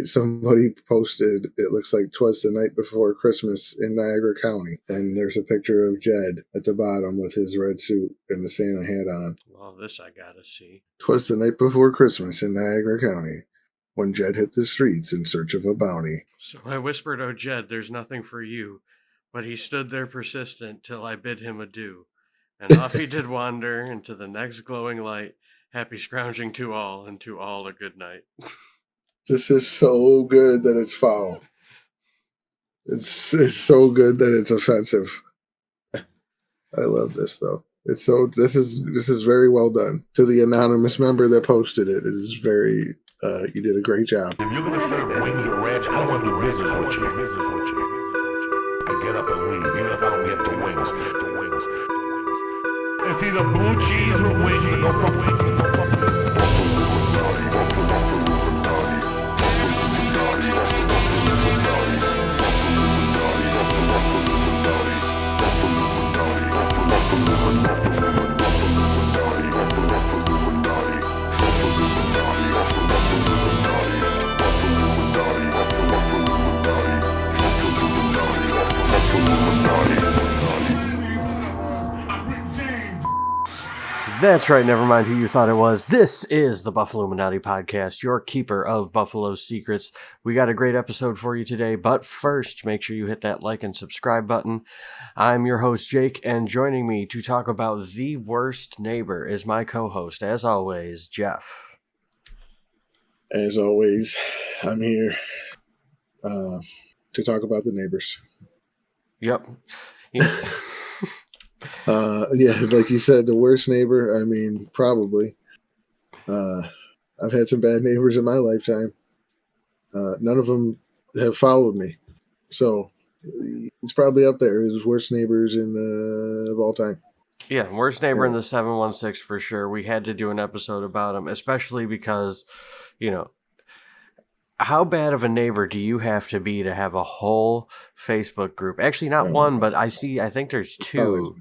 Somebody posted, it looks like 'twas the night before Christmas in Niagara County, and there's a picture of Jed at the bottom with his red suit and the Santa hat on. Well, this I gotta see. 'Twas the night before Christmas in Niagara County, when Jed hit the streets in search of a bounty. So I whispered, "Oh, Jed, there's nothing for you," but he stood there persistent till I bid him adieu, and off he did wander into the next glowing light, happy scrounging to all, and to all a good night. This is so good that it's foul. It's so good that it's offensive. I love this though. This is very well done. To the anonymous member that posted it, it is very you did a great job. If you're gonna serve wings or ranch, I don't want to do business with you. I get up and leave, even if I don't get the wings. It's either blue cheese or wings, and go fuck wings. That's right, never mind who you thought it was. This is the Buffalluminati Podcast, your keeper of Buffalo's secrets. We got a great episode for you today, but first, make sure you hit that like and subscribe button. I'm your host, Jake, and joining me to talk about The Worst Neighbor is my co-host, as always, Jeff. As always, I'm here to talk about The Neighbors. Yep. Yeah, like you said, the worst neighbor. I mean, probably. I've had some bad neighbors in my lifetime. None of them have followed me, so it's probably up there as worst neighbors of all time. Yeah, worst neighbor in the 716 for sure. We had to do an episode about him, especially because, you know, how bad of a neighbor do you have to be to have a whole Facebook group? Actually, not one, but I think there's two.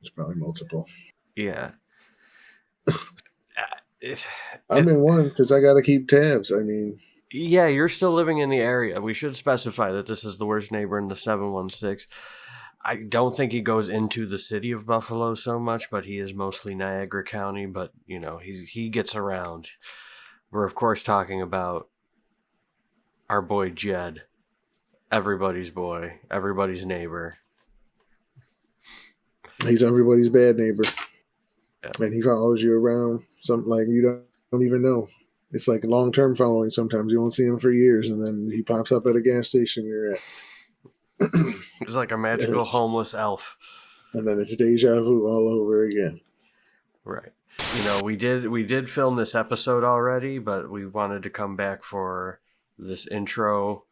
There's probably multiple. Yeah. I'm in one because I got to keep tabs. I mean... Yeah, you're still living in the area. We should specify that this is the worst neighbor in the 716. I don't think he goes into the city of Buffalo so much, but he is mostly Niagara County. But, you know, he gets around. We're, of course, talking about our boy Jed. Everybody's boy. Everybody's neighbor. He's everybody's bad neighbor. Yeah. And he follows you around. Something like you don't even know. It's like long-term following sometimes. You won't see him for years, and then he pops up at a gas station you're at. It's like a magical homeless elf. And then it's deja vu all over again. Right. You know, we did film this episode already, but we wanted to come back for this intro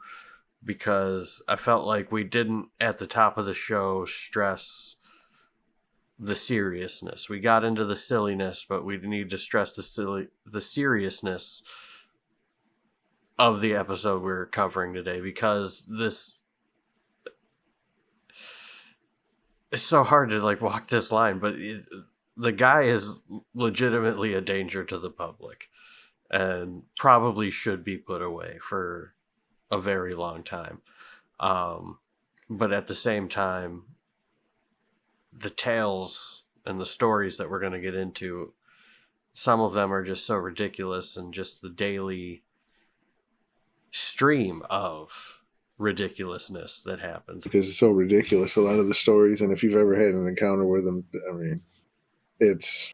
because I felt like we didn't, at the top of the show, stress the seriousness. We got into the silliness, but we need to stress the seriousness of the episode we're covering today, because it's so hard to like walk this line, but the guy is legitimately a danger to the public and probably should be put away for a very long time. But at the same time, the tales and the stories that we're going to get into, some of them are just so ridiculous, and just the daily stream of ridiculousness that happens. Because it's so ridiculous, a lot of the stories, and if you've ever had an encounter with them, I mean, it's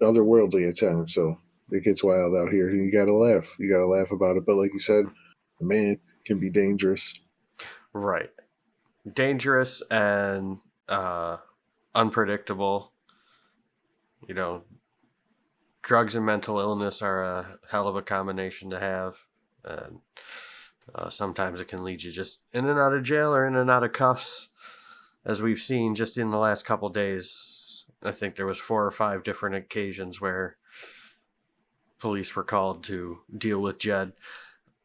otherworldly at times, so it gets wild out here, and you gotta laugh. You gotta laugh about it, but like you said, the man can be dangerous. Right. Dangerous and unpredictable. You know, drugs and mental illness are a hell of a combination to have, and sometimes it can lead you just in and out of jail or in and out of cuffs, as we've seen just in the last couple days. I think there was 4 or 5 different occasions where police were called to deal with Jed.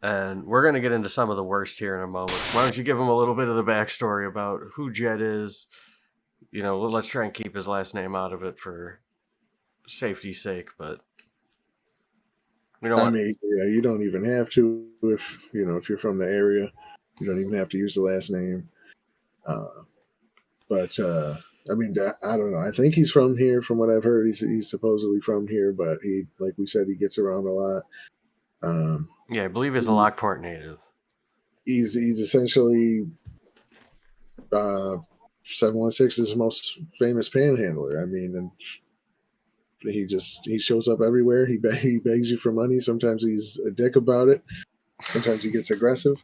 And we're going to get into some of the worst here in a moment. Why don't you give him a little bit of the backstory about who Jed is? You know, let's try and keep his last name out of it for safety's sake, but... You know I what? mean, yeah, you don't even have to if if you're from the area. You don't even have to use the last name. But I mean, I don't know. I think he's from here, from what I've heard. He's supposedly from here, but he, like we said, he gets around a lot. Yeah, I believe he's a He's Lockport native. he's essentially 716's most famous panhandler. I mean, and he shows up everywhere. He begs you for money. Sometimes he's a dick about it. Sometimes he gets aggressive.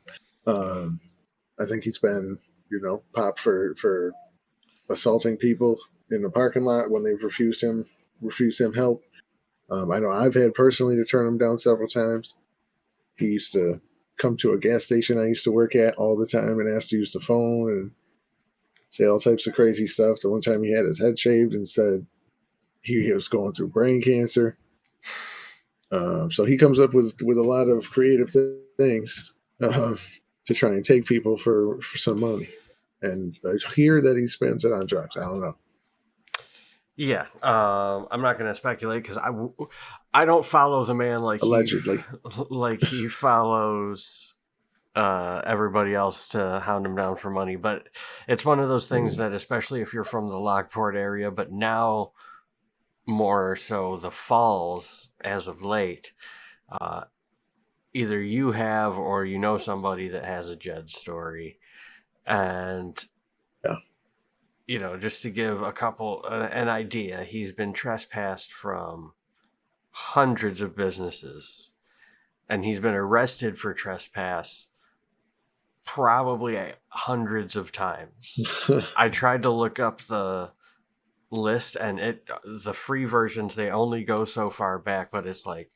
I think he's been popped for assaulting people in the parking lot when they've refused him help. I know I've had personally to turn him down several times. He used to come to a gas station I used to work at all the time and ask to use the phone and say all types of crazy stuff. The one time he had his head shaved and said he was going through brain cancer. So he comes up with a lot of creative things to try and take people for some money. And I hear that he spends it on drugs. I don't know. Yeah, I'm not going to speculate because I don't follow the man like allegedly he follows everybody else to hound him down for money. But it's one of those things that, especially if you're from the Lockport area, but now more so the Falls as of late, either you have or you know somebody that has a Jed story, and just to give a couple an idea, he's been trespassed from hundreds of businesses, and he's been arrested for trespass probably hundreds of times. I tried to look up the list, and the free versions, they only go so far back, but it's like,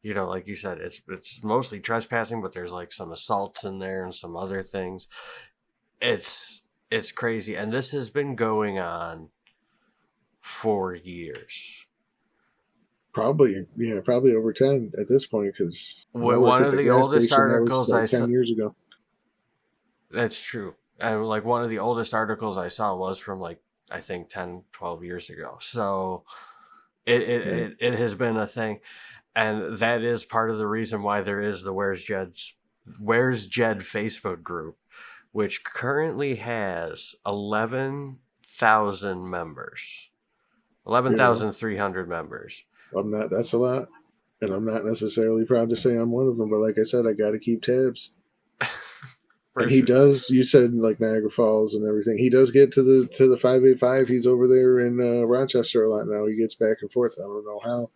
like you said, it's mostly trespassing, but there's like some assaults in there and some other things. It's crazy, and this has been going on for years. Probably over 10 at this point, because one of the oldest articles I saw 10 years ago. That's true. And like one of the oldest articles I saw was from like, I think 10, 12 years ago. So it has been a thing. And that is part of the reason why there is the Where's Jed Facebook group, which currently has 11,000 members, 11,300 members. That's a lot. And I'm not necessarily proud to say I'm one of them, but like I said, I got to keep tabs. And he does. You said like Niagara Falls and everything. He does get to the 585. He's over there in Rochester a lot now. He gets back and forth. I don't know how.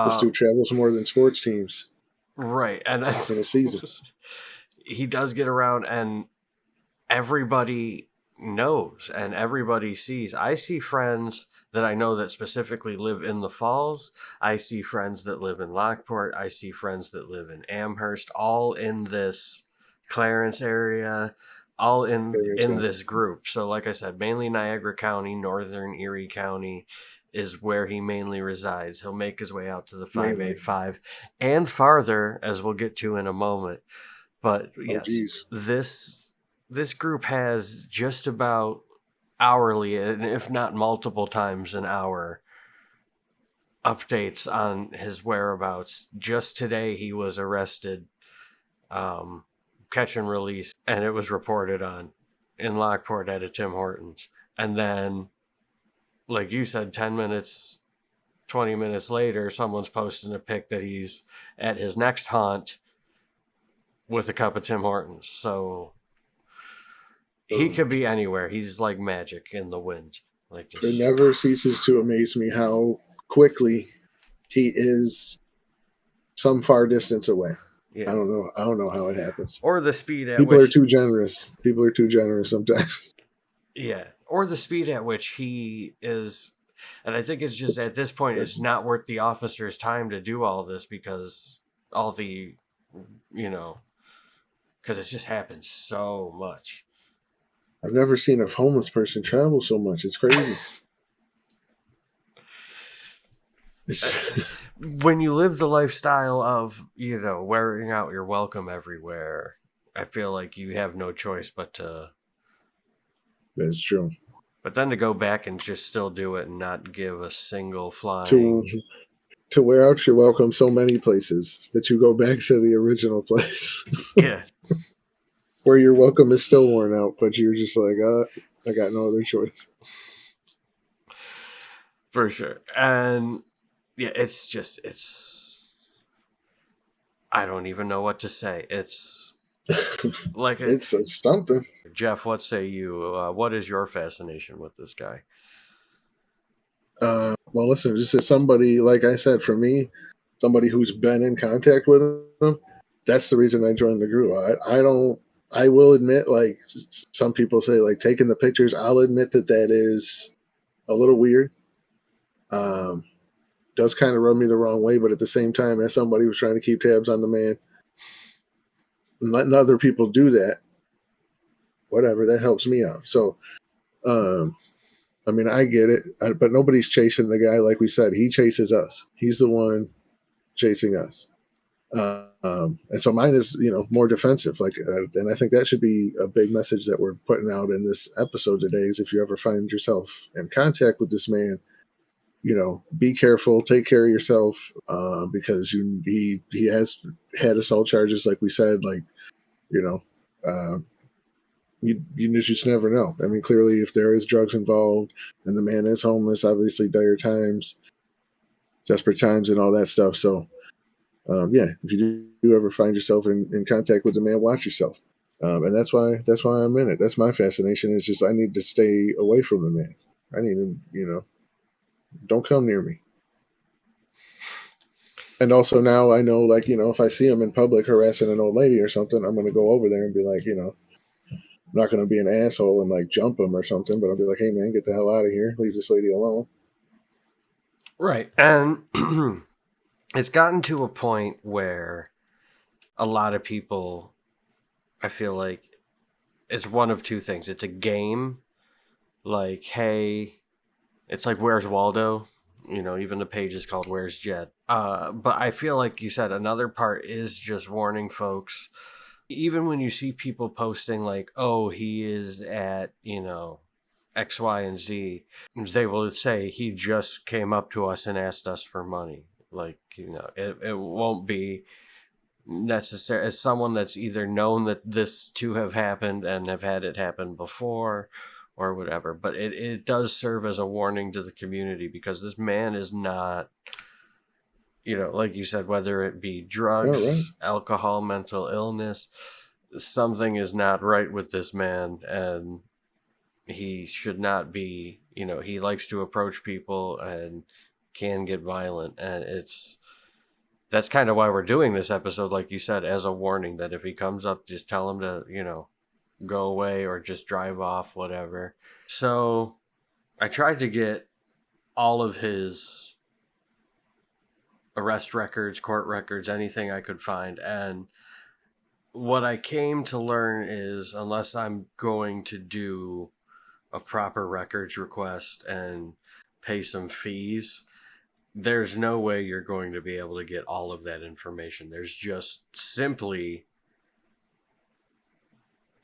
This dude travels more than sports teams, right? And in a season, he does get around, and everybody knows and everybody sees. I see friends that I know that specifically live in the Falls. I see friends that live in Lockport. I see friends that live in Amherst, all in this Clarence area, all in this group. So like I said, mainly Niagara County, Northern Erie County is where he mainly resides. He'll make his way out to the 585 and farther, as we'll get to in a moment. But yes, this group has just about hourly, and if not multiple times an hour, updates on his whereabouts. Just today he was arrested, catch and release, and it was reported on in Lockport at a Tim Hortons. And then, like you said, 10 minutes, 20 minutes later, someone's posting a pic that he's at his next haunt with a cup of Tim Hortons. So he could be anywhere. He's like magic in the wind. It never ceases to amaze me how quickly he is some far distance away. Yeah. I don't know how it happens. Or the speed at people are too generous. People are too generous sometimes. Yeah. Or the speed at which he is. And I think it's just at this point, it's not worth the officer's time to do all this, because all the, because it's just happened so much. I've never seen a homeless person travel so much. It's crazy. When you live the lifestyle of, wearing out your welcome everywhere, I feel like you have no choice but to. That's true. But then to go back and just still do it and not give a single flying. to wear out your welcome so many places that you go back to the original place. Yeah. Where your welcome is still worn out, but you're just like, I got no other choice. For sure. And yeah, it's I don't even know what to say. It's like It's something. Jeff, what say you? What is your fascination with this guy? Well, listen, just as somebody, like I said, for me, somebody who's been in contact with him, that's the reason I joined the group. I will admit, like some people say, like taking the pictures, I'll admit that is a little weird. Does kind of rub me the wrong way, but at the same time, as somebody who's trying to keep tabs on the man, and letting other people do that, whatever, that helps me out. So, I mean, I get it, but nobody's chasing the guy. Like we said, he chases us. He's the one chasing us. And so mine is, more defensive. Like, and I think that should be a big message that we're putting out in this episode today is if you ever find yourself in contact with this man, be careful, take care of yourself, because he has had assault charges, like we said, like, you just never know. I mean, clearly, if there is drugs involved and the man is homeless, obviously dire times, desperate times, and all that stuff. So, if you do ever find yourself in contact with the man, watch yourself. And that's why I'm in it. That's my fascination. It's just I need to stay away from the man. I need him, don't come near me. And also now I know, like, if I see him in public harassing an old lady or something, I'm going to go over there and be like, I'm not going to be an asshole and like jump him or something, but I'll be like, hey man, get the hell out of here. Leave this lady alone. Right. And it's gotten to a point where a lot of people, I feel like it's one of two things. It's a game. Like, hey, it's like, where's Waldo? Even the page is called Where's Jed? But I feel like you said another part is just warning folks. Even when you see people posting like, oh, he is at, X, Y, and Z, they will say he just came up to us and asked us for money. Like, it won't be necessary as someone that's either known that this to have happened and have had it happen before or whatever. But it does serve as a warning to the community because this man is not, like you said, whether it be drugs, alcohol, mental illness, something is not right with this man, and he should not be, he likes to approach people and can get violent. And that's kind of why we're doing this episode, like you said, as a warning that if he comes up, just tell him to, go away or just drive off, whatever. So I tried to get all of his arrest records, court records, anything I could find. And what I came to learn is unless I'm going to do a proper records request and pay some fees, there's no way you're going to be able to get all of that information. There's just simply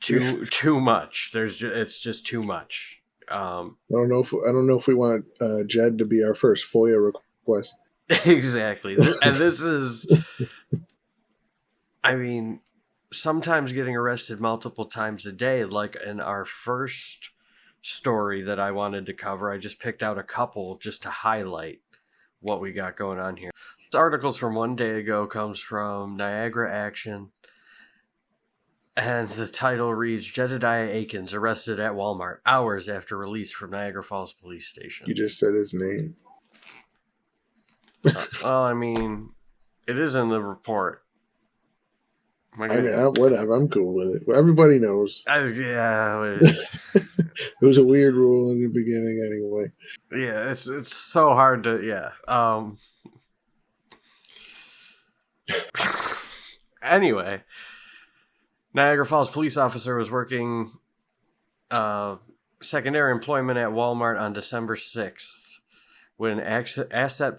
too much. It's just too much. I don't know if we want Jed to be our first FOIA request. Exactly. And this is, I mean, sometimes getting arrested multiple times a day, like in our first story that I wanted to cover, I just picked out a couple just to highlight what we got going on here. This article's from one day ago, comes from Niagara Action. And the title reads, Jedediah Akins arrested at Walmart hours after release from Niagara Falls Police Station. You just said his name. Well, I mean, it is in the report. Whatever. I'm cool with it. Everybody knows. Yeah. It was a weird rule in the beginning anyway. Yeah, it's so hard to, yeah. Anyway, Niagara Falls police officer was working secondary employment at Walmart on December 6th when asset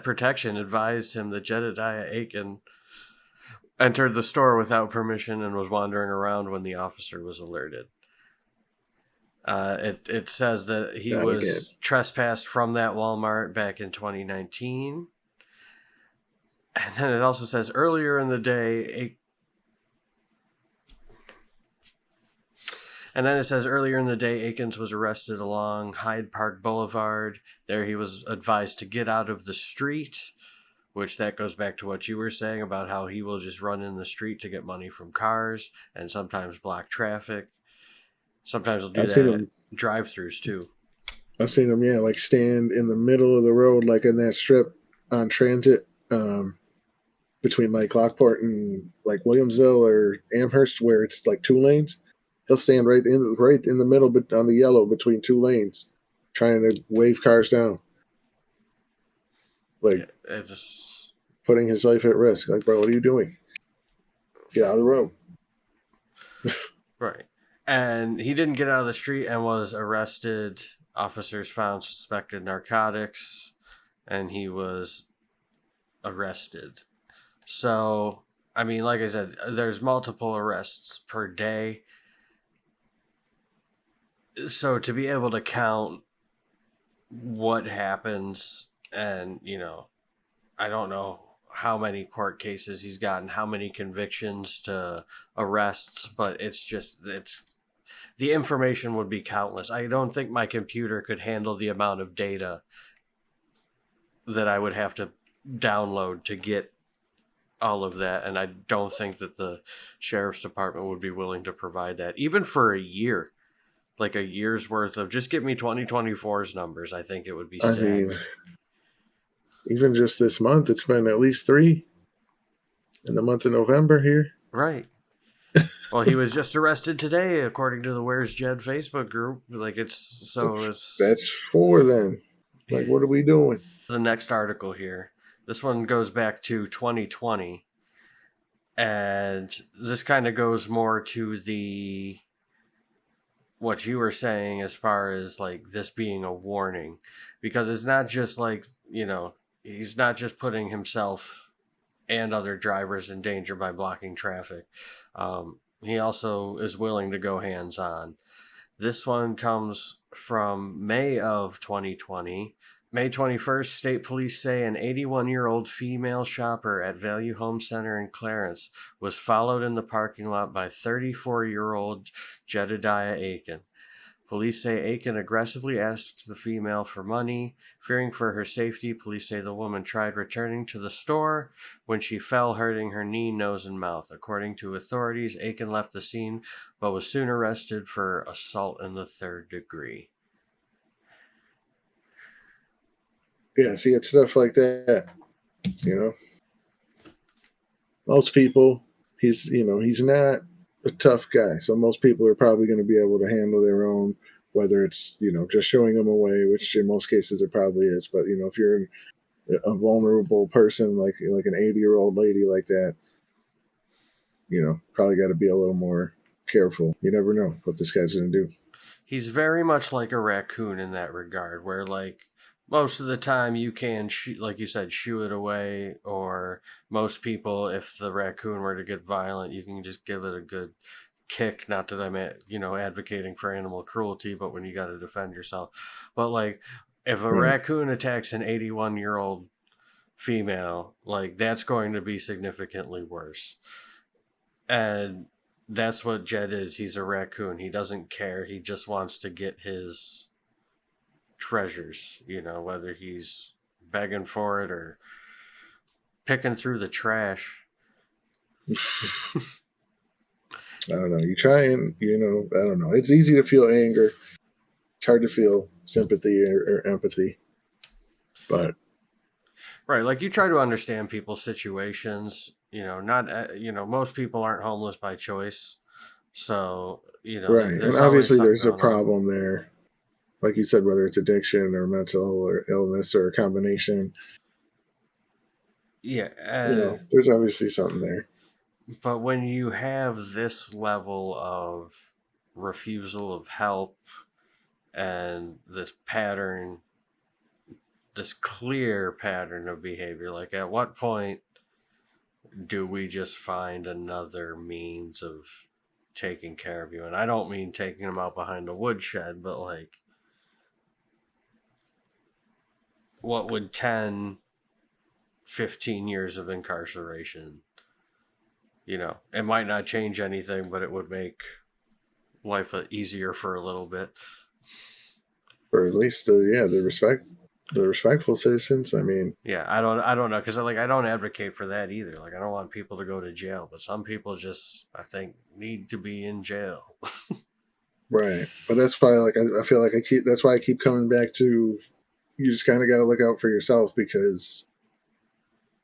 protection advised him that Jedediah Aiken entered the store without permission and was wandering around when the officer was alerted. It says that he Not was again. trespassed from that Walmart back in 2019. And then it also says earlier in the day, Akins was arrested along Hyde Park Boulevard. There he was advised to get out of the street, which that goes back to what you were saying about how he will just run in the street to get money from cars and sometimes block traffic. Sometimes he'll do that at drive-thrus too. I've seen him, like stand in the middle of the road, like in that strip on Transit, between like Lockport and like Williamsville or Amherst, where it's like 2 lanes. He'll stand right in the middle, but on the yellow between 2 lanes, trying to wave cars down, like putting his life at risk. Like, bro, what are you doing? Get out of the road. Right. And he didn't get out of the street and was arrested. Officers found suspected narcotics, and he was arrested. So, I mean, like I said, there's multiple arrests per day. So to be able to count what happens, and, I don't know how many court cases he's gotten, how many convictions to arrests, but the information would be countless. I don't think my computer could handle the amount of data that I would have to download to get all of that, and I don't think that the sheriff's department would be willing to provide that, even for a year. Like a year's worth of, just give me 2024's numbers. I think it would be staggering. I mean, even just this month, it's been at least 3 in the month of November here. Right. Well, he was just arrested today, according to the Where's Jed Facebook group. Like, it's that's 4 then. Like, what are we doing? The next article here. This one goes back to 2020. And this kind of goes more to what you were saying as far as like this being a warning, because it's not just like, he's not just putting himself and other drivers in danger by blocking traffic. He also is willing to go hands-on. This one comes from May of 2020. May 21st, state police say an 81-year-old female shopper at Value Home Center in Clarence was followed in the parking lot by 34-year-old Jedediah Aiken. Police say Aiken aggressively asked the female for money. Fearing for her safety, police say the woman tried returning to the store when she fell, hurting her knee, nose, and mouth. According to authorities, Aiken left the scene but was soon arrested for assault in the 3rd degree. Yeah, see, it's stuff like that. Most people, he's not a tough guy. So most people are probably going to be able to handle their own, whether it's, just showing them away, which in most cases it probably is. But, if you're a vulnerable person, like an 80-year-old lady like that, probably got to be a little more careful. You never know what this guy's going to do. He's very much like a raccoon in that regard, where like most of the time you can, like you said, shoo it away, or most people, if the raccoon were to get violent, you can just give it a good kick. Not that I'm, advocating for animal cruelty, but when you got to defend yourself. But like, if a raccoon attacks an 81-year-old female, like that's going to be significantly worse. And that's what Jed is. He's a raccoon. He doesn't care. He just wants to get his treasures, whether he's begging for it or picking through the trash. I don't know. You try and, I don't know. It's easy to feel anger. It's hard to feel sympathy or empathy. But right, like you try to understand people's situations. Most people aren't homeless by choice. So, right. And obviously there's a problem there. Like you said, whether it's addiction or mental or illness or a combination. Yeah. There's obviously something there. But when you have this level of refusal of help and this pattern, this clear pattern of behavior, like at what point do we just find another means of taking care of you. And I don't mean taking him out behind a woodshed, but like, what would 10, 15 years of incarceration, it might not change anything, but it would make life easier for a little bit. Or at least, the respectful citizens. I mean, yeah, I don't know, because I don't advocate for that either. Like, I don't want people to go to jail, but some people just, I think, need to be in jail. right. But that's why, like, I feel like that's why I keep coming back to, you just kind of got to look out for yourself, because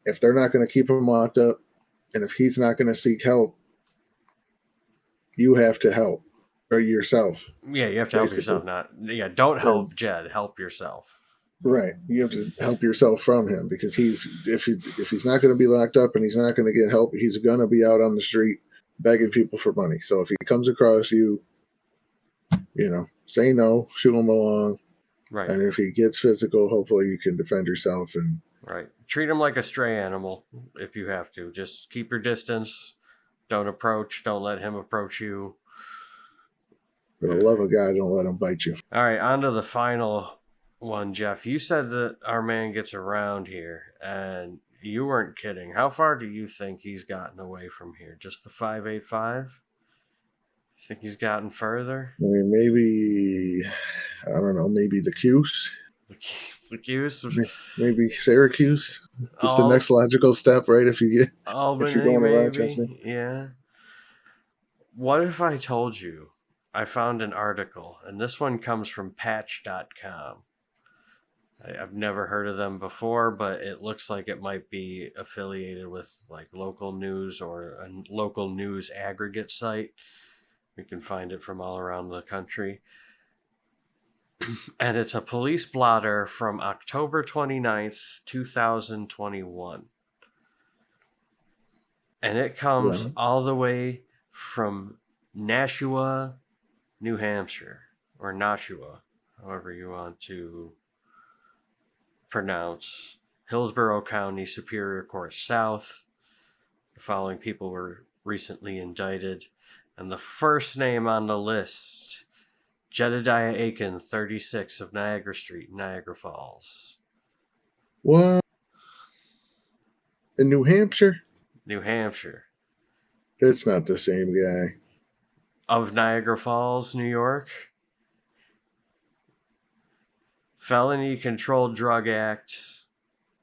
if they're not going to keep him locked up, and if he's not going to seek help, you have to help. Or yourself. Yeah, you have to help yourself. Don't help Jed. Help yourself. Right. You have to help yourself from him, because if he's not going to be locked up and he's not going to get help, he's going to be out on the street begging people for money. So if he comes across you, say no, shoot him along. Right. And if he gets physical, hopefully you can defend yourself. And right. Treat him like a stray animal if you have to. Just keep your distance. Don't approach. Don't let him approach you. For the love of God, don't let him bite you. All right, on to the final one, Jeff. You said that our man gets around here, and you weren't kidding. How far do you think he's gotten away from here? Just the 585? You think he's gotten further? I mean, maybe, I don't know, maybe the Cuse. The Cuse? Maybe Syracuse. Just the next logical step, right? If you're going to Rochester. Yeah. What if I told you I found an article, and this one comes from patch.com. I've never heard of them before, but it looks like it might be affiliated with like local news or a local news aggregate site. We can find it from all around the country. And it's a police blotter from October 29th, 2021. And it comes all the way from Nashua, New Hampshire, or Nashua, however you want to pronounce, Hillsborough County Superior Court South. The following people were recently indicted, and the first name on the list, Jedediah Aiken, 36 of Niagara Street, Niagara Falls. What? In New Hampshire? New Hampshire. That's not the same guy. Of Niagara Falls, New York. Felony Controlled Drug Act.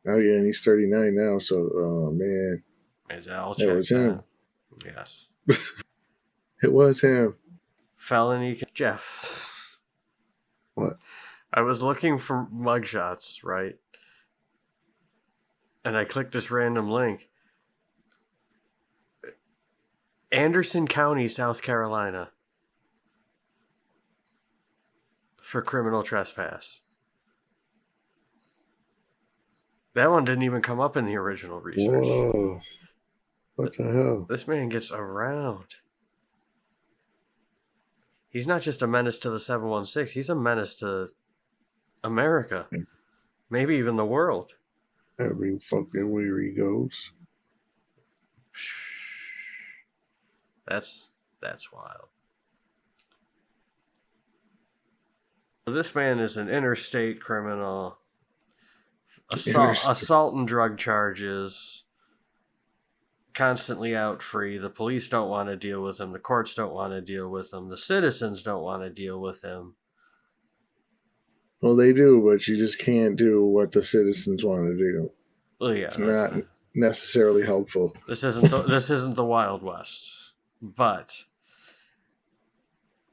Oh, yeah, and he's 39 now, so, oh, man. That was him. Yes. It was him. Felony. Jeff. What? I was looking for mugshots, right? And I clicked this random link. Anderson County, South Carolina, for criminal trespass. That one didn't even come up in the original research. Whoa. What the hell? This man gets around. He's not just a menace to the 716. He's a menace to America. Maybe even the world. Every fucking where he goes. That's wild. This man is an interstate criminal. Assault and drug charges. Constantly out free. The police don't want to deal with him. The courts don't want to deal with him. The citizens don't want to deal with him. Well, they do, but you just can't do what the citizens want to do. Well, yeah, it's not necessarily helpful. This isn't the Wild West. But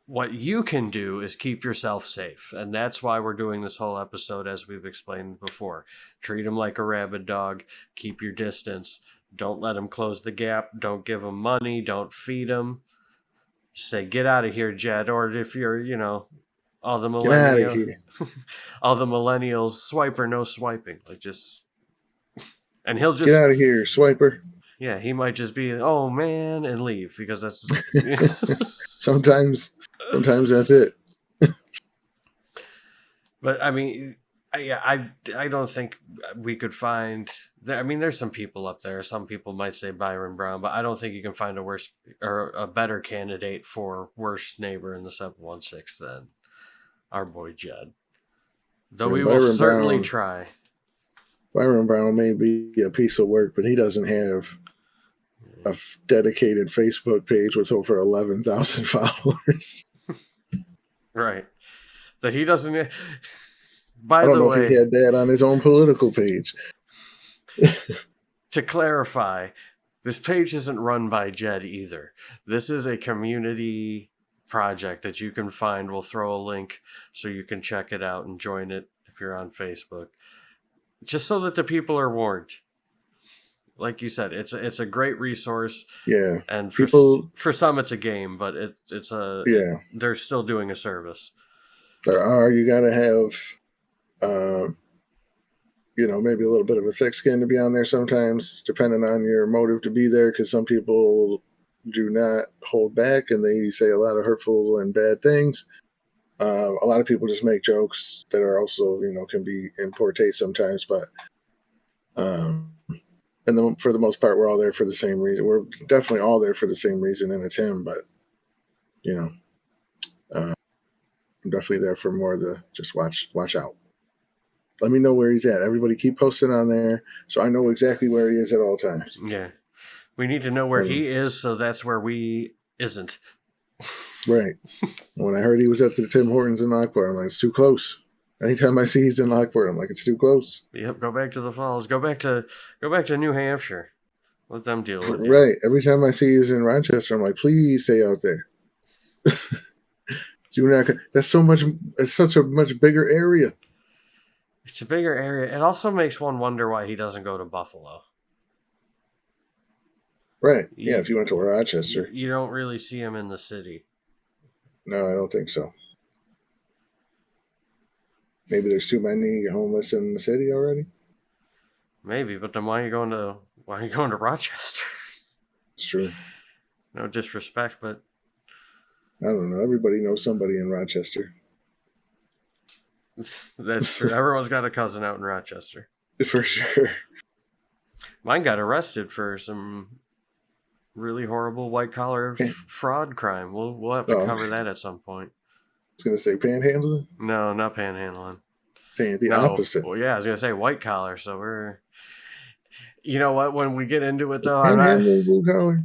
what you can do is keep yourself safe. And that's why we're doing this whole episode, as we've explained before. Treat him like a rabid dog. Keep your distance. Don't let him close the gap. Don't give him money. Don't feed him. Say, get out of here, Jed. Or if you're, all the millennials, swipe or no swiping. Like, just... And he'll just... Get out of here, swiper. Yeah, he might just be, oh man, and leave, because that's... Sometimes that's it. But, I mean, I don't think we could find. I mean, there's some people up there. Some people might say Byron Brown, but I don't think you can find a worse or a better candidate for worst neighbor in the 716 than our boy Jed. Though we will certainly try. Byron Brown may be a piece of work, but he doesn't have a dedicated Facebook page with over 11,000 followers. Right. That he doesn't. By I don't the know way, if he had that on his own political page. To clarify, this page isn't run by Jed either. This is a community project that you can find. We'll throw a link so you can check it out and join it if you're on Facebook. Just so that the people are warned. Like you said, it's a great resource. Yeah. And for some it's a game, but they're still doing a service. You gotta have maybe a little bit of a thick skin to be on there sometimes, depending on your motive to be there, because some people do not hold back and they say a lot of hurtful and bad things. A lot of people just make jokes that are also, can be in poor taste sometimes, but and then for the most part, we're all there for the same reason. We're definitely all there for the same reason, and it's him, but, I'm definitely there for more of the just watch out. Let me know where he's at. Everybody keep posting on there so I know exactly where he is at all times. Yeah. We need to know where he is, so that's where we isn't. Right. When I heard he was at the Tim Hortons in Lockport, I'm like, it's too close. Anytime I see he's in Lockport, I'm like, it's too close. Yep, go back to the Falls. Go back to New Hampshire. Let them deal with it. Right. Every time I see he's in Rochester, I'm like, please stay out there. That's so much. It's such a much bigger area. It's a bigger area. It also makes one wonder why he doesn't go to Buffalo. Right. Yeah, if you went to Rochester. You don't really see him in the city. No, I don't think so. Maybe there's too many homeless in the city already. Maybe, but then why are you going to Rochester? It's true. No disrespect, but I don't know. Everybody knows somebody in Rochester. That's true. Everyone's got a cousin out in Rochester. For sure. Mine got arrested for some really horrible white-collar fraud crime. We'll have to cover that at some point. I was going to say panhandling? No, not panhandling. The opposite. Well, yeah, I was going to say white-collar, so we're... You know what? When we get into it, though... Panhandling, blue-collar?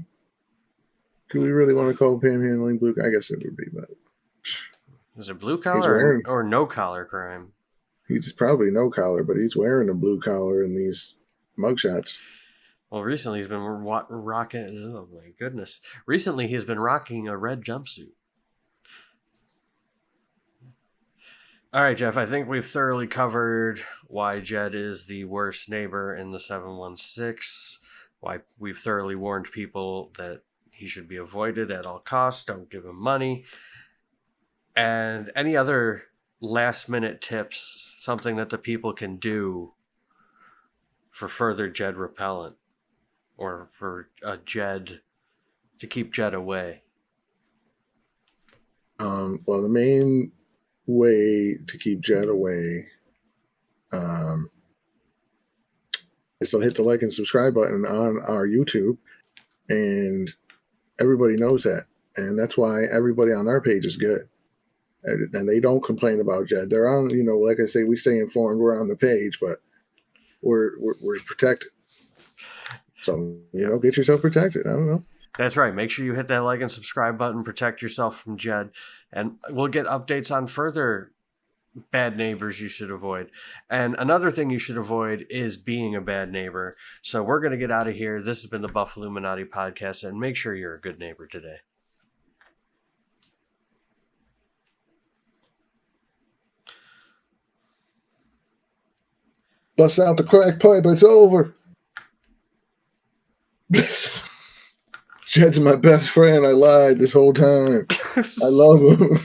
Do we really want to call panhandling blue? I guess it would be, but... Is it blue-collar or no-collar crime? He's probably no-collar, but he's wearing a blue collar in these mugshots. Well, recently he's been rocking... Oh, my goodness. Recently he's been rocking a red jumpsuit. All right, Jeff, I think we've thoroughly covered why Jed is the worst neighbor in the 716, why we've thoroughly warned people that he should be avoided at all costs, don't give him money, and any other last-minute tips, something that the people can do for further Jed repellent or for Jed to keep Jed away. Well, the main way to keep Jed away is to hit the like and subscribe button on our YouTube, and everybody knows that, and that's why everybody on our page is good, and they don't complain about Jed. They're on, like I say, we stay informed. We're on the page, but we're protected. So get yourself protected. I don't know. That's right. Make sure you hit that like and subscribe button. Protect yourself from Jed. And we'll get updates on further bad neighbors you should avoid. And another thing you should avoid is being a bad neighbor. So we're going to get out of here. This has been the Buffalluminati Podcast. And make sure you're a good neighbor today. Bust out the crack pipe. It's over. Jed's my best friend. I lied this whole time. I love him.